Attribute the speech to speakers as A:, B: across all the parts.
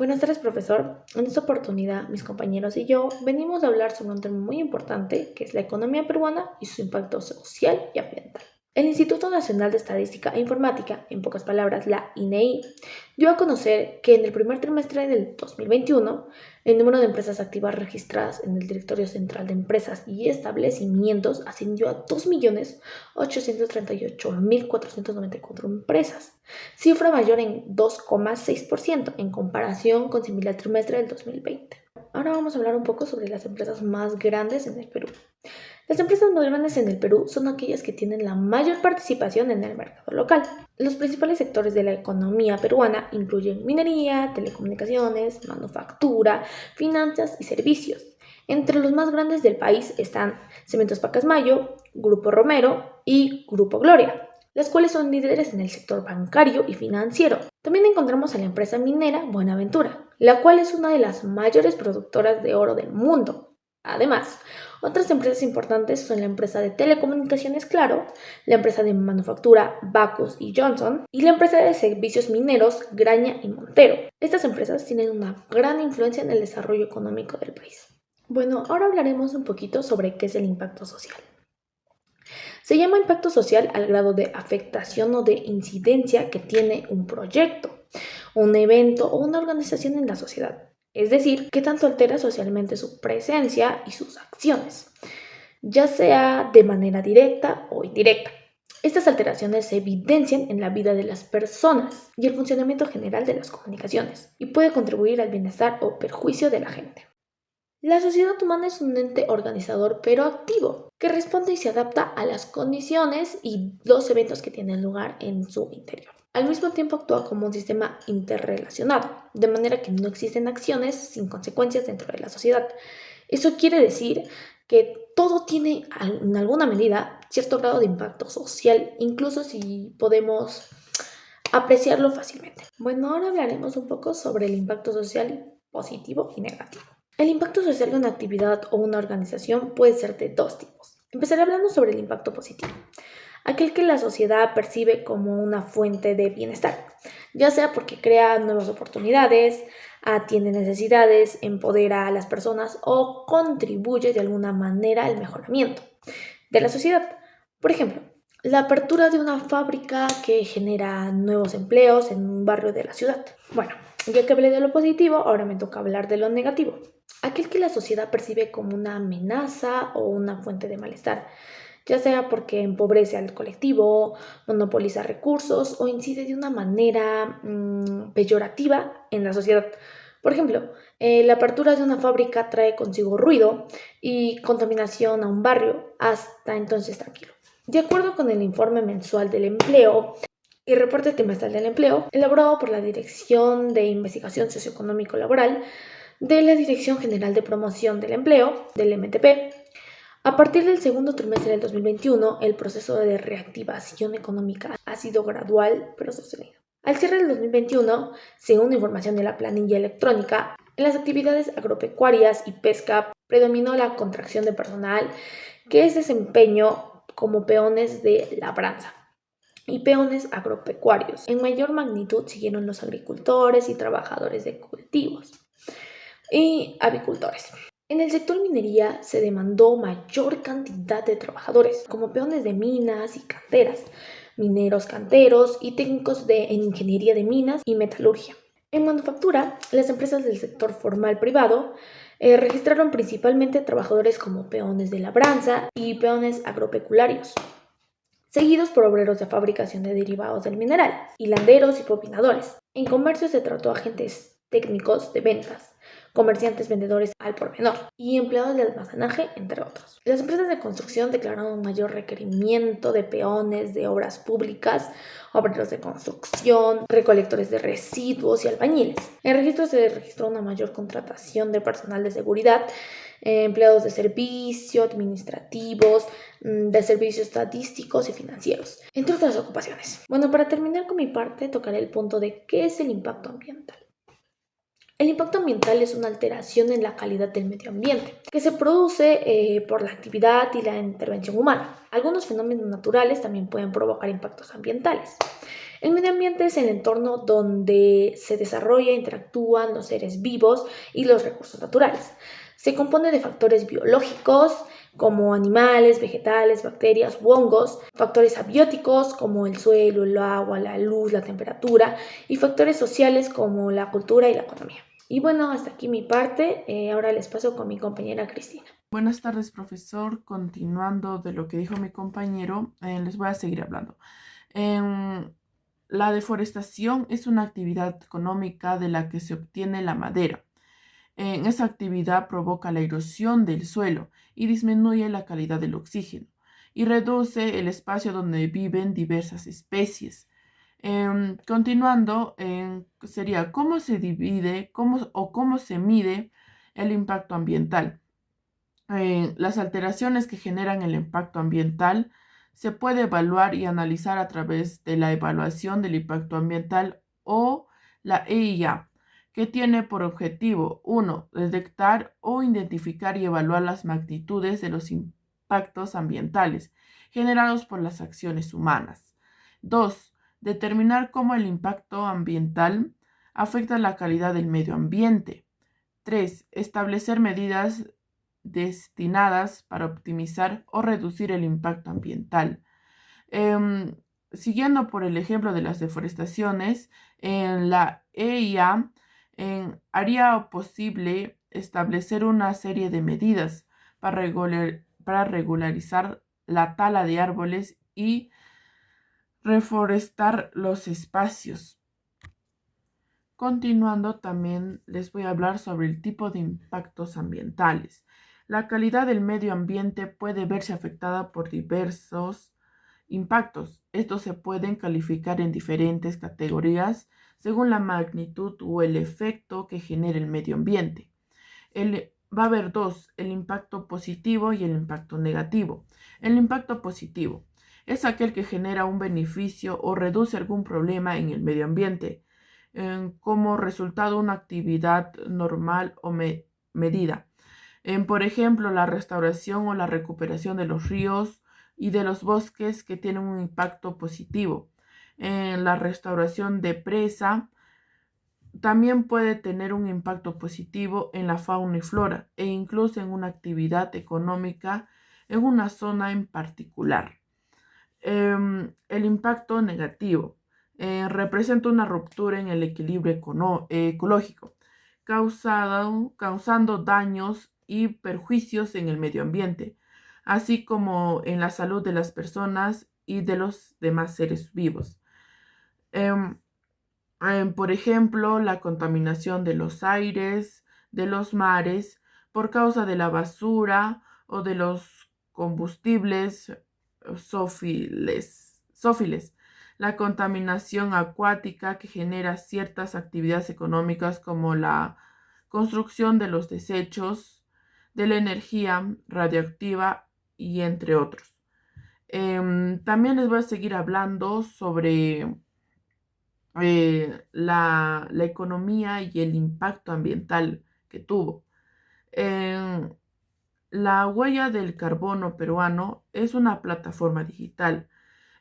A: Buenas tardes, profesor. En esta oportunidad, mis compañeros y yo venimos a hablar sobre un tema muy importante, que es la economía peruana y su impacto social y ambiental. El Instituto Nacional de Estadística e Informática, en pocas palabras la INEI, dio a conocer que en el primer trimestre del 2021, el número de empresas activas registradas en el Directorio Central de Empresas y Establecimientos ascendió a 2.838.494 empresas, cifra mayor en 2,6% en comparación con similar trimestre del 2020. Ahora vamos a hablar un poco sobre las empresas más grandes en el Perú. Las empresas más grandes en el Perú son aquellas que tienen la mayor participación en el mercado local. Los principales sectores de la economía peruana incluyen minería, telecomunicaciones, manufactura, finanzas y servicios. Entre los más grandes del país están Cementos Pacasmayo, Grupo Romero y Grupo Gloria, las cuales son líderes en el sector bancario y financiero. También encontramos a la empresa minera Buenaventura, la cual es una de las mayores productoras de oro del mundo. Además, otras empresas importantes son la empresa de telecomunicaciones Claro, la empresa de manufactura Bacus y Johnson y la empresa de servicios mineros Graña y Montero. Estas empresas tienen una gran influencia en el desarrollo económico del país. Bueno, ahora hablaremos un poquito sobre qué es el impacto social. Se llama impacto social al grado de afectación o de incidencia que tiene un proyecto, un evento o una organización en la sociedad. Es decir, que tanto altera socialmente su presencia y sus acciones, ya sea de manera directa o indirecta. Estas alteraciones se evidencian en la vida de las personas y el funcionamiento general de las comunicaciones y puede contribuir al bienestar o perjuicio de la gente. La sociedad humana es un ente organizador pero activo, que responde y se adapta a las condiciones y los eventos que tienen lugar en su interior. Al mismo tiempo actúa como un sistema interrelacionado, de manera que no existen acciones sin consecuencias dentro de la sociedad. Eso quiere decir que todo tiene en alguna medida cierto grado de impacto social, incluso si podemos apreciarlo fácilmente. Bueno, ahora hablaremos un poco sobre el impacto social positivo y negativo. El impacto social de una actividad o una organización puede ser de dos tipos. Empezaré hablando sobre el impacto positivo, aquel que la sociedad percibe como una fuente de bienestar, ya sea porque crea nuevas oportunidades, atiende necesidades, empodera a las personas o contribuye de alguna manera al mejoramiento de la sociedad. Por ejemplo, la apertura de una fábrica que genera nuevos empleos en un barrio de la ciudad. Bueno, ya que hablé de lo positivo, ahora me toca hablar de lo negativo, aquel que la sociedad percibe como una amenaza o una fuente de malestar, ya sea porque empobrece al colectivo, monopoliza recursos o incide de una manera peyorativa en la sociedad. Por ejemplo, la apertura de una fábrica trae consigo ruido y contaminación a un barrio, hasta entonces tranquilo. De acuerdo con el informe mensual del empleo y reporte trimestral del empleo, elaborado por la Dirección de Investigación Socioeconómico Laboral de la Dirección General de Promoción del Empleo, del MTP, a partir del segundo trimestre del 2021, el proceso de reactivación económica ha sido gradual pero sostenido. Al cierre del 2021, según información de la planilla electrónica, en las actividades agropecuarias y pesca predominó la contracción de personal que es desempeño como peones de labranza y peones agropecuarios. En mayor magnitud siguieron los agricultores y trabajadores de cultivos y avicultores. En el sector minería se demandó mayor cantidad de trabajadores, como peones de minas y canteras, mineros canteros y técnicos en ingeniería de minas y metalurgia. En manufactura, las empresas del sector formal privado registraron principalmente trabajadores como peones de labranza y peones agropecuarios, seguidos por obreros de fabricación de derivados del mineral, hilanderos y propinadores. En comercio se trató a agentes técnicos de ventas, comerciantes vendedores al por menor y empleados de almacenaje, entre otros. Las empresas de construcción declararon un mayor requerimiento de peones de obras públicas, obreros de construcción, recolectores de residuos y albañiles. En registro se registró una mayor contratación de personal de seguridad, empleados de servicio, administrativos, de servicios estadísticos y financieros, entre otras ocupaciones. Bueno, para terminar con mi parte, tocaré el punto de qué es el impacto ambiental. El impacto ambiental es una alteración en la calidad del medio ambiente que se produce por la actividad y la intervención humana. Algunos fenómenos naturales también pueden provocar impactos ambientales. El medio ambiente es el entorno donde se desarrolla e interactúan los seres vivos y los recursos naturales. Se compone de factores biológicos como animales, vegetales, bacterias u hongos, factores abióticos como el suelo, el agua, la luz, la temperatura y factores sociales como la cultura y la economía. Y bueno, hasta aquí mi parte. Ahora les paso con mi compañera Cristina.
B: Buenas tardes, profesor. Continuando de lo que dijo mi compañero, les voy a seguir hablando. Em, la deforestación es una actividad económica de la que se obtiene la madera. Esa actividad provoca la erosión del suelo y disminuye la calidad del oxígeno y reduce el espacio donde viven diversas especies. Continuando, sería cómo se divide cómo se mide el impacto ambiental. Las alteraciones que generan el impacto ambiental se puede evaluar y analizar a través de la evaluación del impacto ambiental o la EIA, que tiene por objetivo, 1, detectar o identificar y evaluar las magnitudes de los impactos ambientales generados por las acciones humanas. 2, determinar cómo el impacto ambiental afecta la calidad del medio ambiente. 3, establecer medidas destinadas para optimizar o reducir el impacto ambiental. Em, Siguiendo por el ejemplo de las deforestaciones, en la EIA haría posible establecer una serie de medidas para regularizar la tala de árboles y reforestar los espacios. Continuando, también les voy a hablar sobre el tipo de impactos ambientales. La calidad del medio ambiente puede verse afectada por diversos impactos. Estos se pueden calificar en diferentes categorías según la magnitud o el efecto que genera el medio ambiente. Va a haber dos, el impacto positivo y el impacto negativo. El impacto positivo es aquel que genera un beneficio o reduce algún problema en el medio ambiente como resultado de una actividad normal o medida. Por ejemplo, la restauración o la recuperación de los ríos y de los bosques que tienen un impacto positivo. En la restauración de presa también puede tener un impacto positivo en la fauna y flora e incluso en una actividad económica en una zona en particular. El impacto negativo representa una ruptura en el equilibrio ecológico, causando daños y perjuicios en el medio ambiente, así como en la salud de las personas y de los demás seres vivos. Em, por ejemplo, la contaminación de los aires, de los mares, por causa de la basura o de los combustibles sófiles. La contaminación acuática que genera ciertas actividades económicas como la construcción de los desechos, de la energía radioactiva y entre otros. También les voy a seguir hablando sobre la economía y el impacto ambiental que tuvo. La huella del carbono peruano es una plataforma digital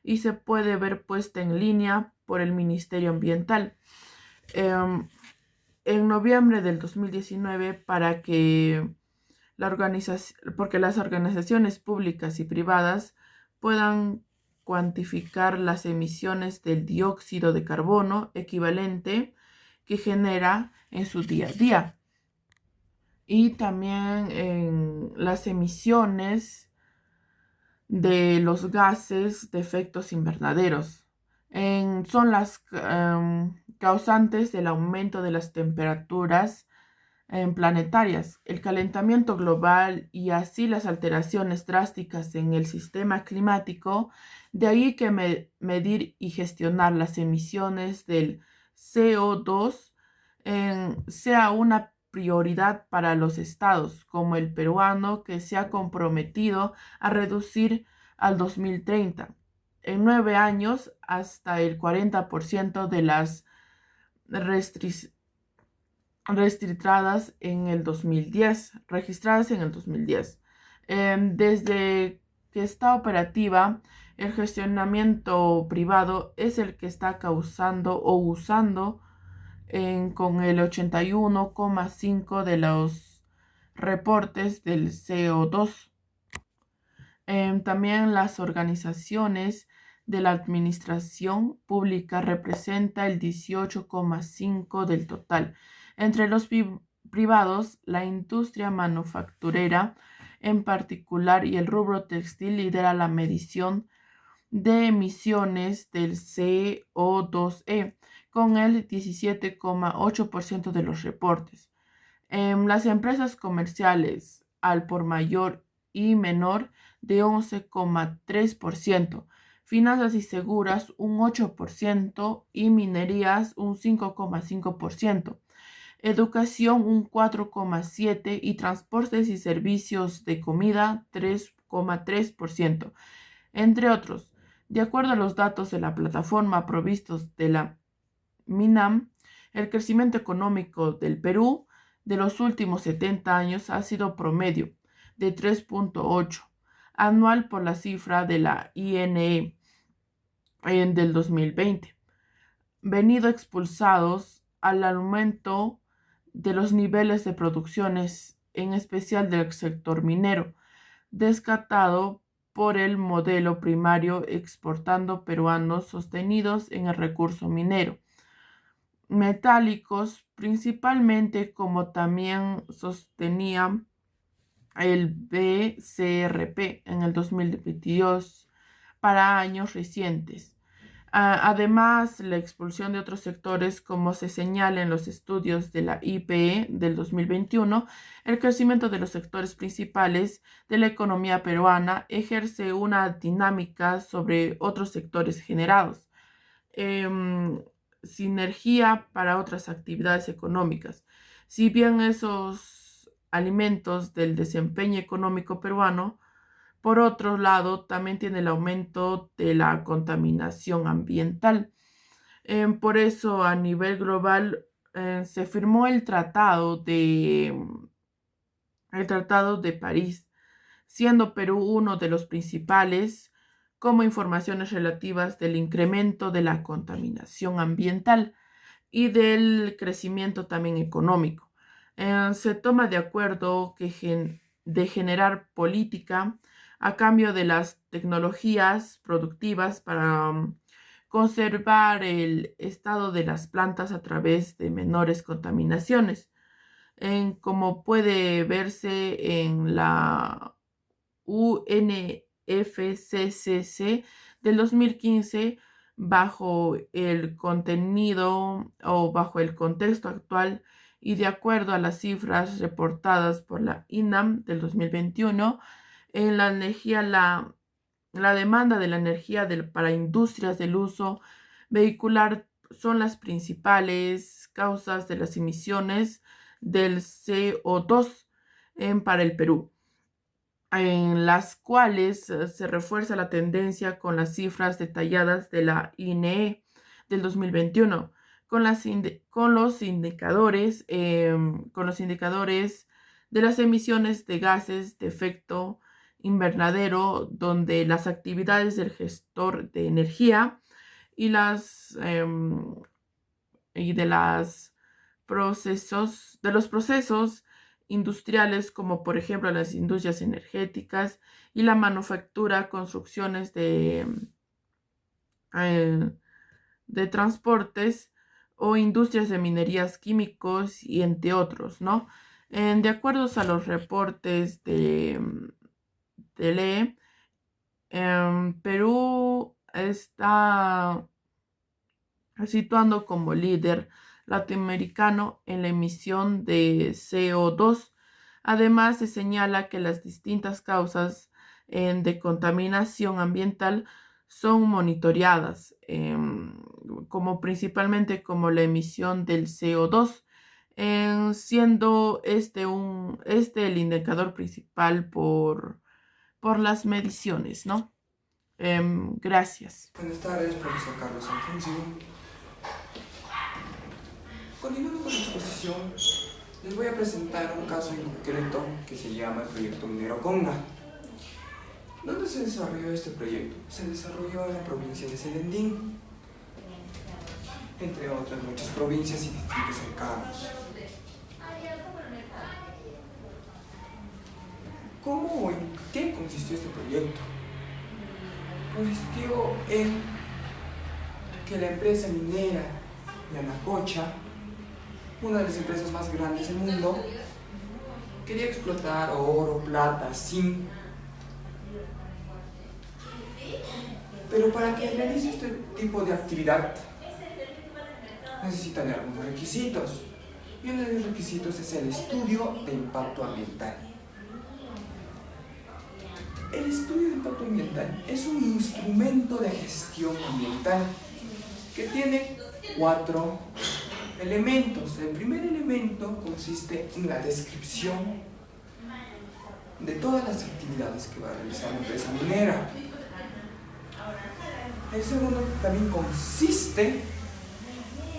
B: y se puede ver puesta en línea por el Ministerio Ambiental. Em, en noviembre del 2019, porque las organizaciones públicas y privadas puedan cuantificar las emisiones del dióxido de carbono equivalente que genera en su día a día. Y también en las emisiones de los gases de efectos invernaderos. Son las causantes del aumento de las temperaturas planetarias, el calentamiento global y así las alteraciones drásticas en el sistema climático. De ahí que medir y gestionar las emisiones del CO2 sea una prioridad para los estados, como el peruano, que se ha comprometido a reducir al 2030, en 9 años, hasta el 40% de las registradas en el 2010. Desde que está operativa, el gestionamiento privado es el que está causando o usando con el 81,5% de los reportes del CO2. También las organizaciones de la administración pública representa el 18,5% del total. Entre los privados, la industria manufacturera en particular y el rubro textil lidera la medición de emisiones del CO2e con el 17,8% de los reportes. Las empresas comerciales al por mayor y menor de 11,3%, finanzas y seguras un 8% y minerías un 5,5%, educación un 4,7% y transportes y servicios de comida 3,3%, entre otros. De acuerdo a los datos de la plataforma provistos de la MINAM, el crecimiento económico del Perú de los últimos 70 años ha sido promedio de 3,8 anual por la cifra de la INE del 2020, venido expulsados al aumento de los niveles de producciones, en especial del sector minero, descartado por el modelo primario exportando peruanos sostenidos en el recurso minero, metálicos principalmente, como también sostenía el BCRP en el 2022 para años recientes. Además, la expulsión de otros sectores, como se señala en los estudios de la IPE del 2021, el crecimiento de los sectores principales de la economía peruana ejerce una dinámica sobre otros sectores generados. Sinergia para otras actividades económicas. Si bien esos alimentos del desempeño económico peruano, por otro lado, también tiene el aumento de la contaminación ambiental. Por eso, a nivel global, se firmó el Tratado de París, siendo Perú uno de los principales, como informaciones relativas del incremento de la contaminación ambiental y del crecimiento también económico. Se toma de acuerdo de generar política a cambio de las tecnologías productivas para conservar el estado de las plantas a través de menores contaminaciones, como puede verse en la UNFCCC del 2015, bajo el contenido o bajo el contexto actual y de acuerdo a las cifras reportadas por la INAM del 2021, en la energía, la demanda de la energía para industrias del uso vehicular son las principales causas de las emisiones del CO2 para el Perú, en las cuales se refuerza la tendencia con las cifras detalladas de la INE del 2021, con los indicadores de las emisiones de gases de efecto invernadero, donde las actividades del gestor de energía y de los procesos industriales, como por ejemplo las industrias energéticas y la manufactura, construcciones de transportes o industrias de minerías químicos y entre otros, ¿no? De acuerdo a los reportes de LE, Perú está situando como líder latinoamericano en la emisión de CO2. Además, se señala que las distintas causas de contaminación ambiental son monitoreadas, como principalmente como la emisión del CO2, siendo este el indicador principal por las mediciones, ¿no? Gracias.
C: Buenas tardes, profesor Carlos Alfonso. Continuando con la exposición, les voy a presentar un caso en concreto que se llama el proyecto minero Conga. ¿Dónde se desarrolló este proyecto? Se desarrolló en la provincia de Selendín, entre otras muchas provincias y distritos cercanos. ¿Cómo o en qué consistió este proyecto? Consistió en que la empresa minera Yanacocha, una de las empresas más grandes del mundo, quería explotar oro, plata, zinc. Pero para que realice este tipo de actividad necesita de algunos requisitos. Y uno de los requisitos es el estudio de impacto ambiental. El estudio de impacto ambiental es un instrumento de gestión ambiental que tiene 4 elementos. El primer elemento consiste en la descripción de todas las actividades que va a realizar la empresa minera. El segundo también consiste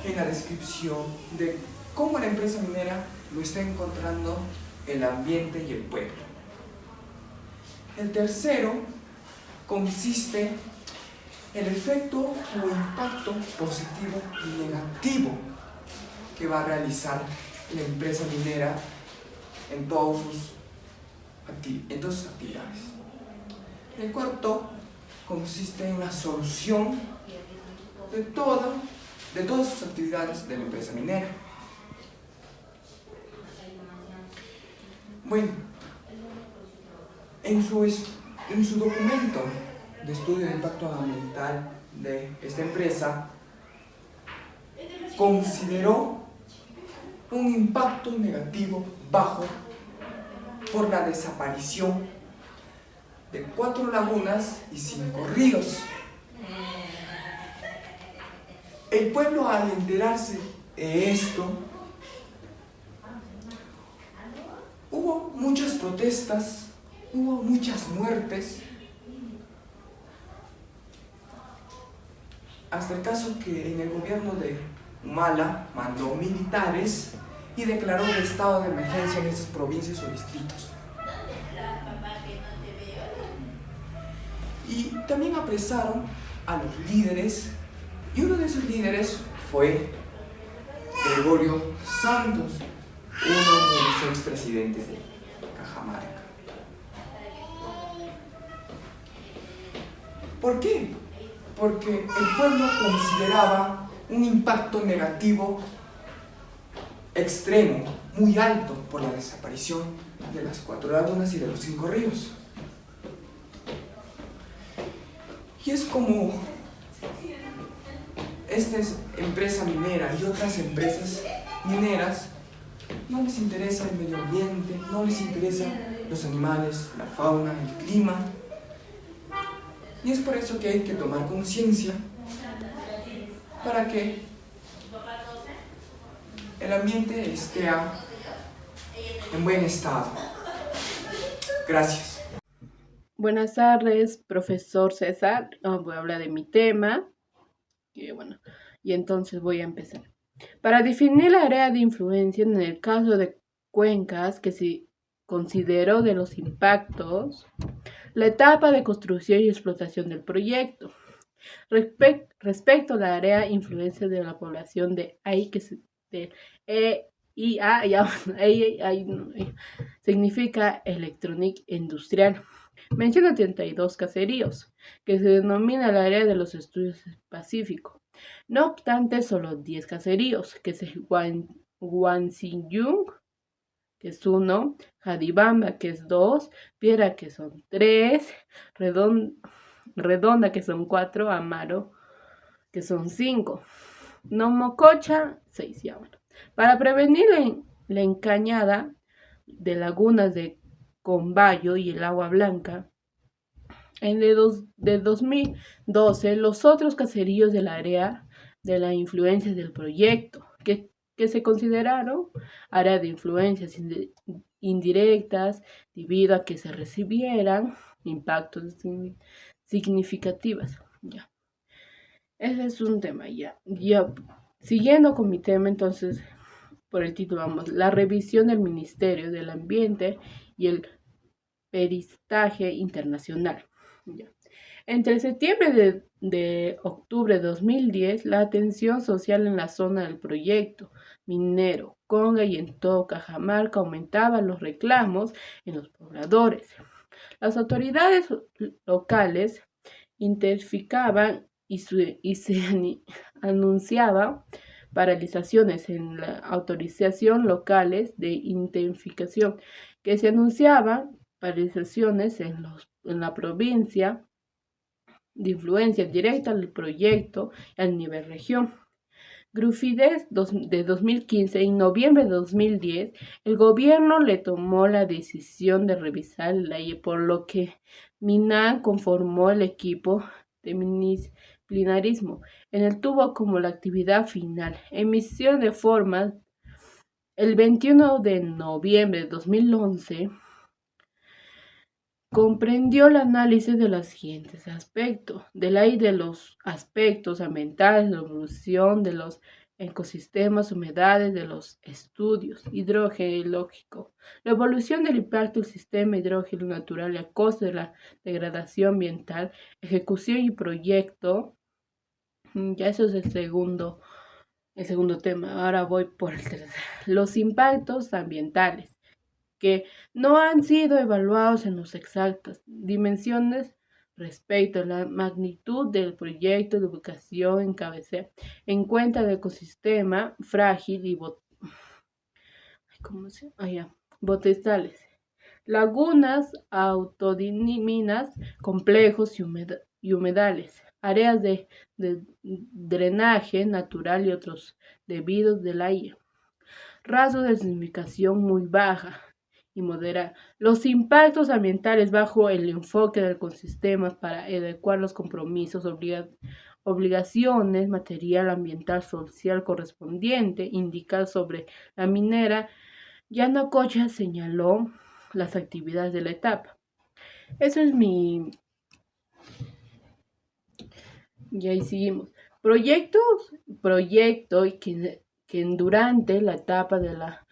C: en la descripción de cómo la empresa minera lo está encontrando el ambiente y el pueblo. El tercero consiste en el efecto o impacto positivo y negativo que va a realizar la empresa minera en todas sus actividades. El cuarto consiste en la solución de todas sus actividades de la empresa minera. Bueno, en su documento de estudio de impacto ambiental de esta empresa, consideró un impacto negativo bajo por la desaparición de 4 lagunas y 5 ríos. El pueblo, al enterarse de esto, hubo muchas protestas, hubo muchas muertes, hasta el caso que en el gobierno de Humala mandó militares y declaró el estado de emergencia en esas provincias o distritos. Y también apresaron a los líderes, y uno de esos líderes fue Gregorio Santos, uno de los expresidentes de Cajamarca. ¿Por qué? Porque el pueblo consideraba un impacto negativo extremo, muy alto, por la desaparición de las 4 lagunas y de los 5 ríos. Y es como esta empresa minera y otras empresas mineras no les interesa el medio ambiente, no les interesan los animales, la fauna, el clima. Y es por eso que hay que tomar conciencia para que el ambiente esté en buen estado. Gracias.
D: Buenas tardes, profesor César. Voy a hablar de mi tema. Y entonces voy a empezar. Para definir la área de influencia en el caso de cuencas que se consideró de los impactos, la etapa de construcción y explotación del proyecto. Respecto a la área de influencia de la población de ahí que significa electrónica industrial. Menciona 32 caseríos, que se denomina el área de los estudios Pacífico. No obstante, solo 10 caseríos, que es Huanziyung, que es 1, Jadibamba, que es 2, Piedra, que son 3, Redonda, que son 4, Amaro, que son 5, Nomococha, 6. Para prevenir la encañada de lagunas de Combayo y el Agua Blanca, de 2012, los otros caseríos del área de la influencia del proyecto, que se consideraron área de influencias indirectas debido a que se recibieran impactos significativos. Ese es un tema. Siguiendo con mi tema, entonces, por el título vamos, la revisión del Ministerio del Ambiente y el Peritaje Internacional. Ya. Entre septiembre de octubre de 2010, la atención social en la zona del proyecto minero Conga y en todo Cajamarca aumentaba los reclamos en los pobladores. Las autoridades locales intensificaban y se anunciaba paralizaciones en la autorización locales de intensificación, que se anunciaban paralizaciones en la provincia de influencia directa del proyecto a nivel región. Grufides de 2015, en noviembre de 2010, el gobierno le tomó la decisión de revisar la ley, por lo que Minan conformó el equipo de disciplinarismo. En el tuvo como la actividad final emisión de formas el 21 de noviembre de 2011. Comprendió el análisis de los siguientes aspectos, de la ley de los aspectos ambientales, la evolución de los ecosistemas, humedades, de los estudios hidrogeológicos, la evolución del impacto del sistema hidrogénico natural a costa de la degradación ambiental, ejecución y proyecto. Ya eso es el segundo tema. Ahora voy por el tercero. Los impactos ambientales que no han sido evaluados en las exactas dimensiones respecto a la magnitud del proyecto de ubicación en cabecera, en cuenta del ecosistema frágil y botestales, lagunas autodiminas, complejos y humedales, áreas de drenaje natural y otros debidos del aire. Rasgos de significación muy baja y moderar los impactos ambientales bajo el enfoque del ecosistema para adecuar los compromisos, obligaciones material, ambiental, social correspondiente, indicar sobre la minera. Yanacocha señaló las actividades de la etapa. Eso es mi... Y ahí seguimos. Proyecto que durante la etapa de la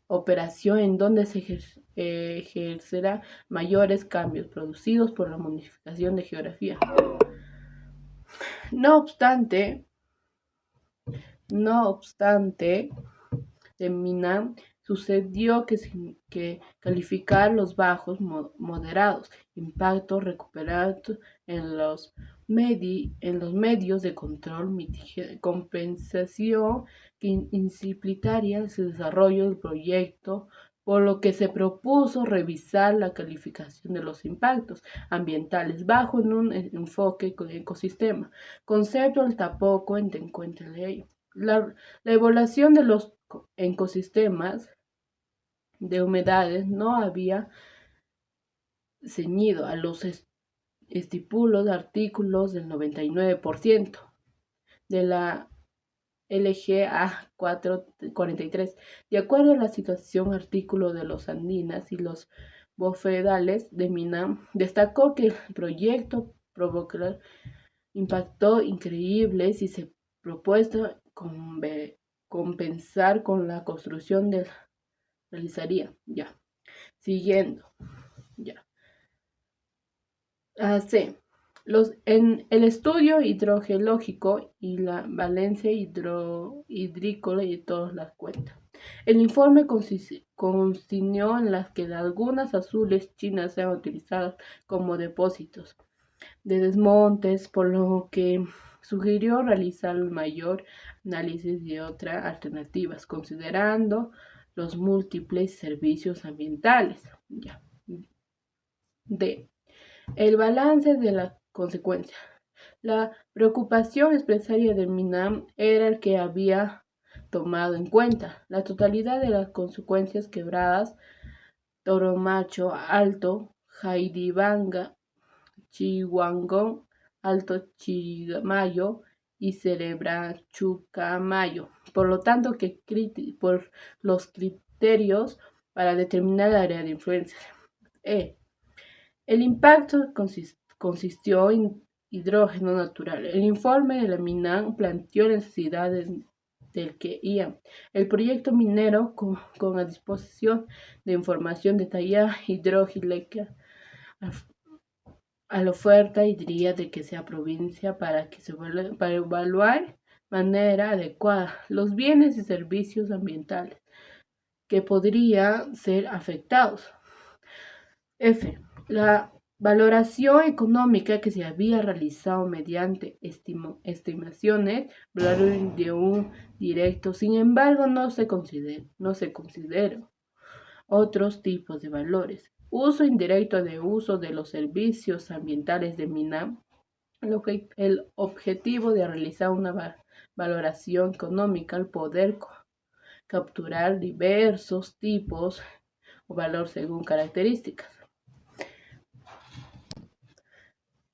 D: operación en donde se ejercerá mayores cambios producidos por la modificación de geografía. No obstante, de Minam sucedió que calificar los bajos moderados impactos recuperados en los medios de control, compensación que incitaría el desarrollo del proyecto, por lo que se propuso revisar la calificación de los impactos ambientales bajo en un enfoque ecosistema, concepto al tampoco en cuenta ley. La evaluación de los ecosistemas de humedades no había ceñido a los estipulos de artículos del 99% de la LGA 443. De acuerdo a la situación artículo de los andinas y los bofedales de Minam, destacó que el proyecto provocará impacto increíbles y se propuesto compensar con la construcción de realizaría. Ya. Siguiendo. Ya. C. En el estudio hidrogeológico y la valencia hidrícola y todas las cuentas. El informe consistió en las que lagunas azules chinas sean utilizadas como depósitos de desmontes, por lo que sugirió realizar el mayor análisis de otras alternativas, considerando los múltiples servicios ambientales. Ya. D. El balance de las consecuencias. La preocupación expresaria de Minam era el que había tomado en cuenta la totalidad de las consecuencias quebradas, Toromacho, Alto, Jaidibanga, Chihuangón, Alto Chiramayo y Cerebrachucamayo. Por lo tanto, por los criterios para determinar el área de influencia. El impacto consistió en hidrógeno natural. El informe de la Minam planteó las necesidades del que IA. El proyecto minero con a disposición de información detallada hidrogeológica a la oferta y diría de que sea provincia para evaluar manera adecuada los bienes y servicios ambientales que podrían ser afectados. F. La valoración económica que se había realizado mediante estimaciones, valor de un directo, sin embargo, no se considera otros tipos de valores. Uso indirecto de uso de los servicios ambientales de mina. El objetivo de realizar una valoración económica al poder capturar diversos tipos o valor según características.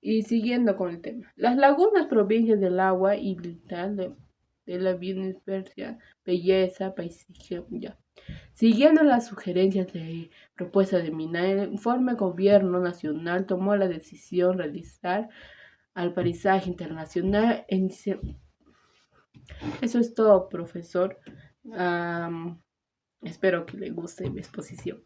D: Y siguiendo con el tema, las lagunas provincias del agua y vital de la biodiversidad, belleza, paisaje, ya. Siguiendo las sugerencias de propuesta de MINA, el informe Gobierno Nacional tomó la decisión de realizar al paisaje internacional. Eso es todo, profesor. Espero que le guste mi exposición.